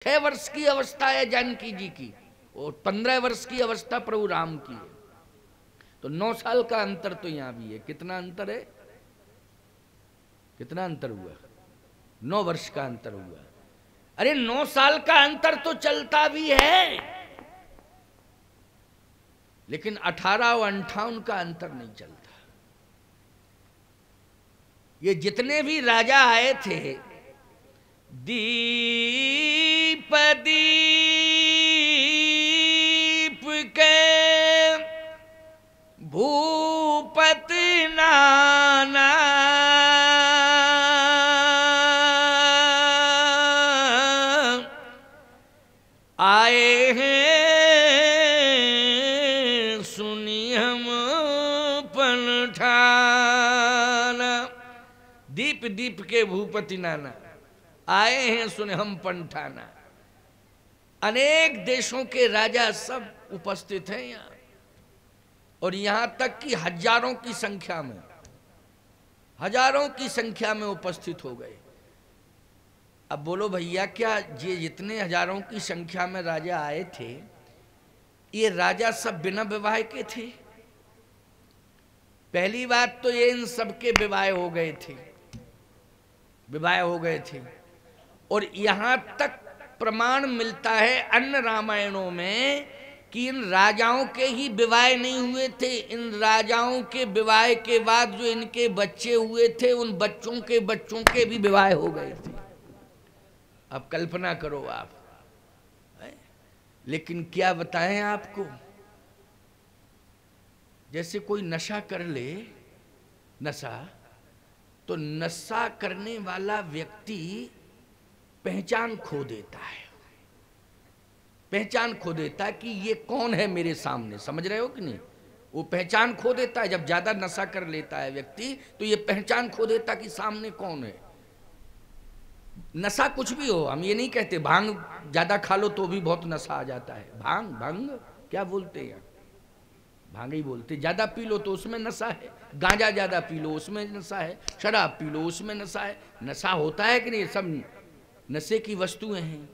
6 वर्ष की अवस्था है जानकी जी की और 15 वर्ष की अवस्था प्रभु राम की है। तो 9 साल का अंतर तो यहां भी है। कितना अंतर है? कितना अंतर हुआ? 9 वर्ष का अंतर हुआ। अरे 9 साल का अंतर तो चलता भी है, लेकिन 18 और 58 का अंतर नहीं चलता। ये जितने भी राजा आए थे, दीप दीप के भूपति नाना, आए हैं सुनी हम पंठाना। दीप दीप के भूपति नाना आए हैं सुने हम पंठाना। अनेक देशों के राजा सब उपस्थित हैं यहाँ, और यहां तक कि हजारों की संख्या में उपस्थित हो गए। अब बोलो भैया, क्या ये जितने हजारों की संख्या में राजा आए थे, ये राजा सब बिना विवाह के थे? पहली बात तो ये इन सबके विवाह हो गए थे, और यहां तक प्रमाण मिलता है अन्य रामायणों में कि इन राजाओं के ही विवाह नहीं हुए थे। इन राजाओं के विवाह के बाद जो इनके बच्चे हुए थे, उन बच्चों के भी विवाह हो गए थे। अब कल्पना करो आप। लेकिन क्या बताएं आपको, जैसे कोई नशा कर ले, तो नशा करने वाला व्यक्ति पहचान खो देता है कि ये कौन है मेरे सामने। समझ रहे हो कि नहीं? वो पहचान खो देता है। जब ज्यादा नशा कर लेता है व्यक्ति, तो ये पहचान खो देता कि सामने कौन है। नशा कुछ भी हो, हम ये नहीं कहते भांग ज्यादा खा लो तो भी बहुत नशा आ जाता है। भांग क्या बोलते हैं? भांग ही बोलते। ज्यादा पी लो तो उसमें नशा है, गांजा ज्यादा पी लो उसमें नशा है, शराब पी लो उसमें नशा है। नशा होता है कि नहीं? सब नशे की वस्तुएं हैं।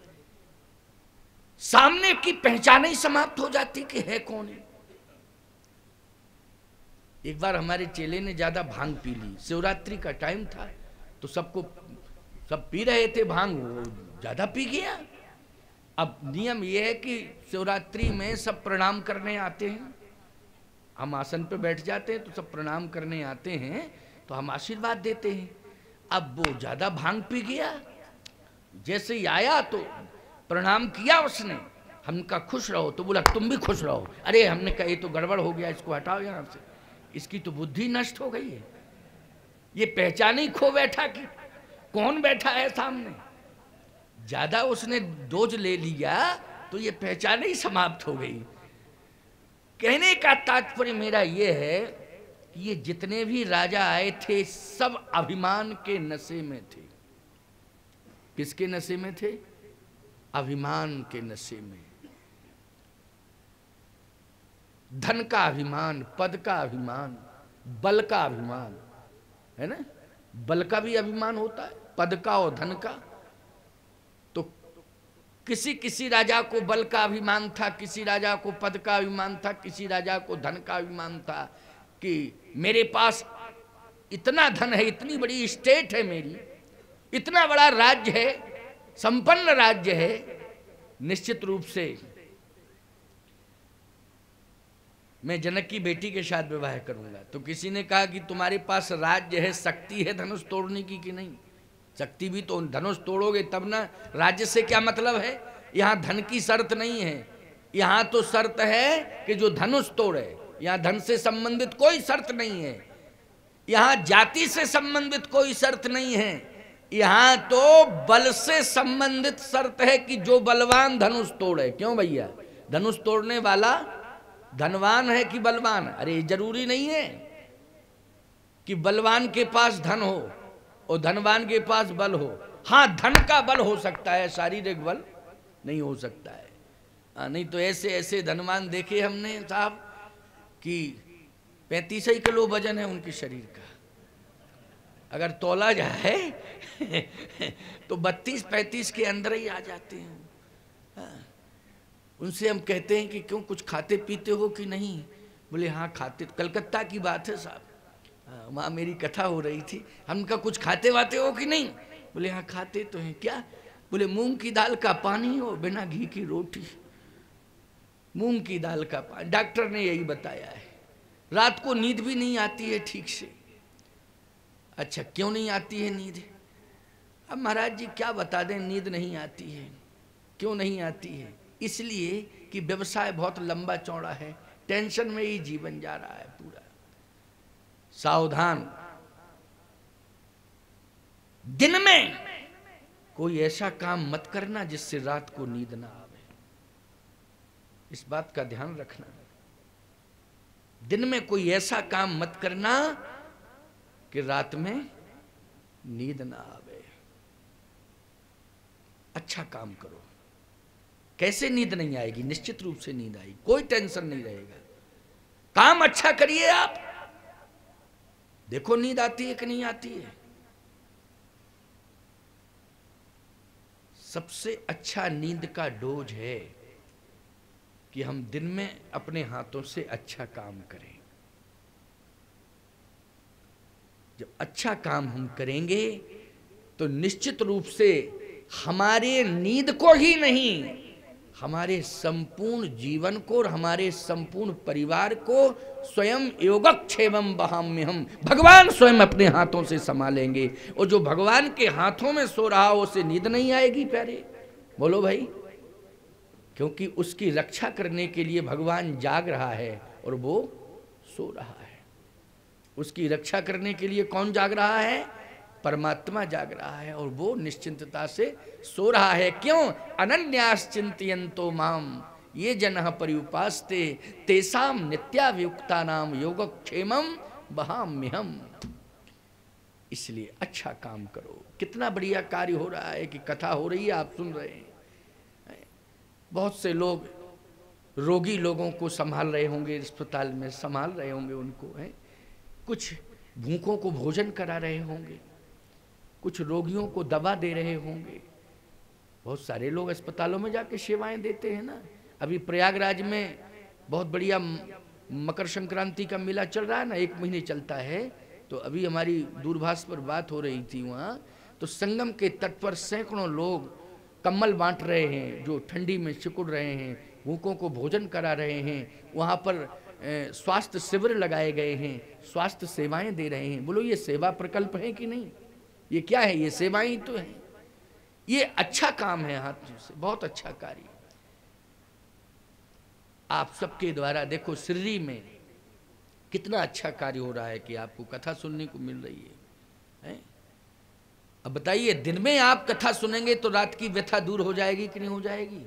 सामने की पहचान ही समाप्त हो जाती कि है कौन है। एक बार हमारे चेले ने ज्यादा भांग पी ली, शिवरात्रि का टाइम था, तो सब पी रहे थे भांग, वो ज्यादा पी गया। अब नियम यह है कि शिवरात्रि में सब प्रणाम करने आते हैं। हम आसन पे बैठ जाते हैं तो सब प्रणाम करने आते हैं, तो हम आशीर्वाद देते हैं। अब वो ज्यादा भांग पी गया, जैसे ही आया तो प्रणाम किया उसने, हम कहा खुश रहो, तो बोला तुम भी खुश रहो। अरे हमने कहा ये तो गड़बड़ हो गया, इसको हटाओ यहाँ से, इसकी तो बुद्धि नष्ट हो गई है। ये पहचान ही खो बैठा कि कौन बैठा है सामने। ज्यादा उसने डोज ले लिया तो ये पहचान ही समाप्त हो गई। कहने का तात्पर्य मेरा ये है कि ये जितने भी राजा आए थे, सब अभिमान के नशे में थे। किसके नशे में थे? अभिमान के नशे में। धन का अभिमान, पद का अभिमान, बल का अभिमान, है ना? बल का भी अभिमान होता है, पद का और धन का। तो किसी राजा को बल का अभिमान था, किसी राजा को पद का अभिमान था, किसी राजा को धन का अभिमान था कि मेरे पास इतना धन है, इतनी बड़ी स्टेट है मेरी, इतना बड़ा राज्य है, संपन्न राज्य है। निश्चित रूप से मैं जनक की बेटी के साथ विवाह करूंगा। तो किसी ने कहा कि तुम्हारे पास राज्य है, शक्ति है धनुष तोड़ने की कि नहीं? शक्ति भी तो, धनुष तोड़ोगे तब ना। राज्य से क्या मतलब है? यहाँ धन की शर्त नहीं है, यहाँ तो शर्त है कि जो धनुष तोड़े। यहाँ धन से संबंधित कोई शर्त नहीं है, यहाँ जाति से संबंधित कोई शर्त नहीं है, यहाँ तो बल से संबंधित शर्त है कि जो बलवान धनुष तोड़े। क्यों भैया? धनुष तोड़ने वाला धनवान है कि बलवान? अरे जरूरी नहीं है कि बलवान के पास धन हो और धनवान के पास बल हो। हाँ, धन का बल हो सकता है, शारीरिक बल नहीं हो सकता है। नहीं तो ऐसे धनवान देखे हमने साहब कि 35 ही किलो वजन है उनके शरीर का, अगर तोला जाए तो 32-35 के अंदर ही आ जाते हैं। उनसे हम कहते हैं कि क्यों कुछ खाते पीते हो कि नहीं? बोले हाँ खाते। कलकत्ता की बात है साहब, वहाँ मेरी कथा हो रही थी। हम कहा कुछ खाते वाते हो कि नहीं? बोले हाँ खाते तो हैं। क्या? बोले मूंग की दाल का पानी और बिना घी की रोटी। मूंग की दाल का पानी, डॉक्टर ने यही बताया है। रात को नींद भी नहीं आती है ठीक से। अच्छा क्यों नहीं आती है नींद? अब महाराज जी क्या बता दें, नींद नहीं आती है। क्यों नहीं आती है? इसलिए कि व्यवसाय बहुत लंबा चौड़ा है, टेंशन में ही जीवन जा रहा है पूरा। सावधान, दिन में कोई ऐसा काम मत करना जिससे रात को नींद ना आवे। इस बात का ध्यान रखना। दिन में कोई ऐसा काम मत करना कि रात में नींद ना आवे। अच्छा काम करो। कैसे नींद नहीं आएगी? निश्चित रूप से नींद आएगी, कोई टेंशन नहीं रहेगा। काम अच्छा करिए आप, देखो नींद आती है कि नहीं आती है। सबसे अच्छा नींद का डोज है कि हम दिन में अपने हाथों से अच्छा काम करें। जब अच्छा काम हम करेंगे तो निश्चित रूप से हमारे नींद को ही नहीं, हमारे संपूर्ण जीवन को और हमारे संपूर्ण परिवार को स्वयं योगक्षेमम वहाम्यहम्, भगवान स्वयं अपने हाथों से संभालेंगे। और जो भगवान के हाथों में सो रहा हो उसे नींद नहीं आएगी प्यारे, बोलो भाई। क्योंकि उसकी रक्षा करने के लिए भगवान जाग रहा है और वो सो रहा है। उसकी रक्षा करने के लिए कौन जाग रहा है? परमात्मा जाग रहा है और वो निश्चिंतता से सो रहा है। क्यों? अनन्यास चिंतयन्तो माम ये जनः पर्युपास्ते तेषाम नित्याभियुक्तानाम योगक्षेमम वहाम्यहम्। इसलिए अच्छा काम करो। कितना बढ़िया कार्य हो रहा है कि कथा हो रही है, आप सुन रहे हैं। बहुत से लोग रोगी लोगों को संभाल रहे होंगे, अस्पताल में संभाल रहे होंगे उनको, है कुछ भूखों को भोजन करा रहे होंगे, कुछ रोगियों को दवा दे रहे होंगे। बहुत सारे लोग अस्पतालों में जाके सेवाएं देते हैं ना। अभी प्रयागराज में बहुत बढ़िया मकर संक्रांति का मेला चल रहा है ना, 1 महीने चलता है। तो अभी हमारी दूरभाष पर बात हो रही थी वहाँ, तो संगम के तट पर सैकड़ों लोग कम्बल बांट रहे हैं, जो ठंडी में सिकुड़ रहे हैं, भूखों को भोजन करा रहे हैं। वहाँ पर स्वास्थ्य शिविर लगाए गए हैं, स्वास्थ्य सेवाएं दे रहे हैं। बोलो ये सेवा प्रकल्प है कि नहीं? ये क्या है? ये सेवाएं ही तो है। ये अच्छा काम है, हाथों से बहुत अच्छा कार्य। आप सबके द्वारा देखो सिर्री में कितना अच्छा कार्य हो रहा है कि आपको कथा सुनने को मिल रही है? अब बताइए, दिन में आप कथा सुनेंगे तो रात की व्यथा दूर हो जाएगी कि नहीं हो जाएगी?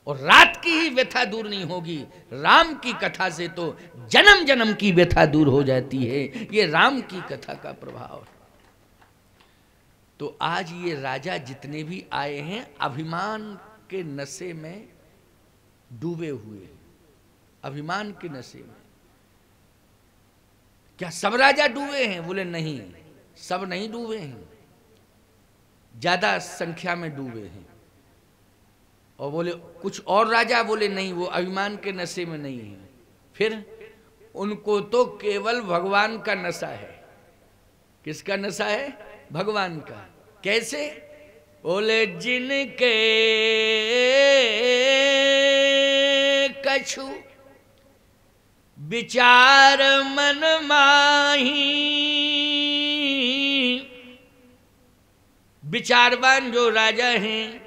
और रात की ही व्यथा दूर नहीं होगी, राम की कथा से तो जन्म जन्म की व्यथा दूर हो जाती है। ये राम की कथा का प्रभाव है। तो आज ये राजा जितने भी आए हैं अभिमान के नशे में डूबे हुए, अभिमान के नशे में। क्या सब राजा डूबे हैं? बोले नहीं, सब नहीं डूबे हैं, ज्यादा संख्या में डूबे हैं। और बोले कुछ और राजा, बोले नहीं, वो अभिमान के नशे में नहीं है। फिर उनको तो केवल भगवान का नशा है। किसका नशा है? भगवान का। कैसे? बोले जिनके कछु विचार मन माही, विचारवान जो राजा हैं,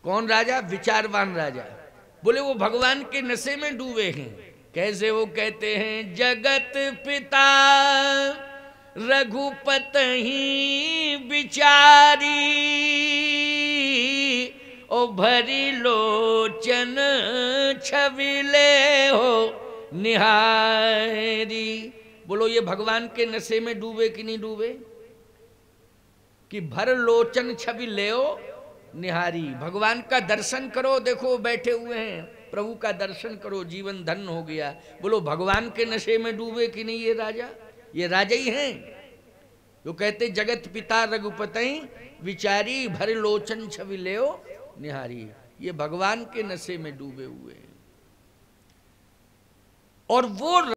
कौन राजा? विचारवान राजा। बोले वो भगवान के नशे में डूबे हैं। कैसे? वो कहते हैं जगत पिता रघुपति विचारी, ओ भरी लोचन छविले हो निहारी। बोलो ये भगवान के नशे में डूबे कि नहीं डूबे? कि भर लोचन छवि ले हो निहारी, भगवान का दर्शन करो। देखो बैठे हुए हैं, प्रभु का दर्शन करो, जीवन धन्य हो गया। बोलो भगवान के नशे में डूबे कि नहीं ये राजा? ये राजा ही हैं जो कहते जगत पिता रघुपति विचारी, भर लोचन छवि ले निहारी, ये भगवान के नशे में डूबे हुए हैं। और वो